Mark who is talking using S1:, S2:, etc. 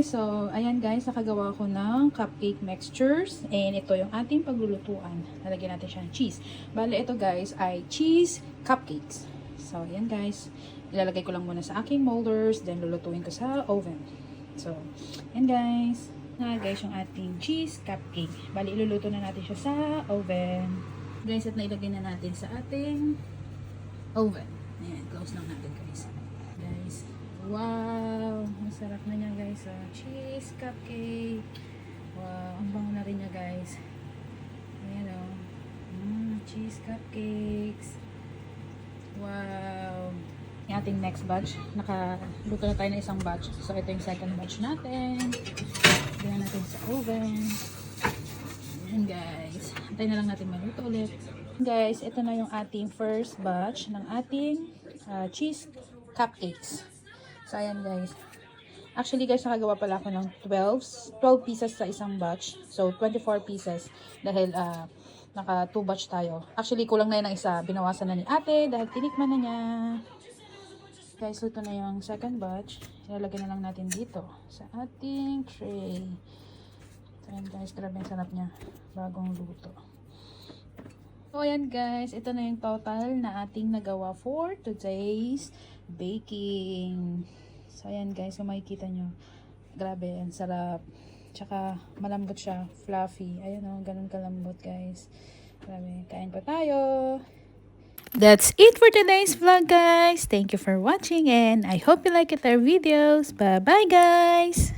S1: guys, so ayan guys, nakagawa ko ng cupcake mixtures and ito yung ating paglulutuan. Lalagyan natin siya ng cheese. Bale, ito guys ay cheese cupcakes. So ayan guys, ilalagay ko lang muna sa aking molders, then lulutuin ko sa oven. So, ayan guys, guys yung ating cheese cupcake. Bale, iluluto na natin siya sa oven. Guys, at nailagay na natin sa ating oven. Ayan, close lang natin guys. Guys, wow! Masarap na niya guys. Cheese cupcake. Wow, ang bango na rin niya guys. Ayan o. Cheese cupcakes. Wow! Yung ating next batch. Nakaluto na tayo ng isang batch. So, ito yung second batch natin. Lagyan natin sa oven. Ayan guys. Antayin na lang natin maluto ulit. Guys, ito na yung ating first batch ng ating cheese cupcakes. So, ayan guys. Actually guys, nakagawa pala ako ng 12 pieces sa isang batch. So, 24 pieces. Dahil naka 2 batch tayo. Actually, kulang na yun ng isa. Binawasan na ni ate dahil tinikman na niya. Guys, ito na yung second batch. Ilalagay na lang natin dito sa ating tray. So, ayan guys, grabe ang sarap niya. Bagong luto. So, ayan guys, ito na yung total na ating nagawa for today's baking. So, ayan guys, kung makikita nyo, grabe, ang sarap. Tsaka, malambot siya, fluffy. Ayan o, ganun kalambot guys. Grabe, kain pa tayo. That's it for today's vlog guys. Thank you for watching and I hope you like our videos. Bye bye guys!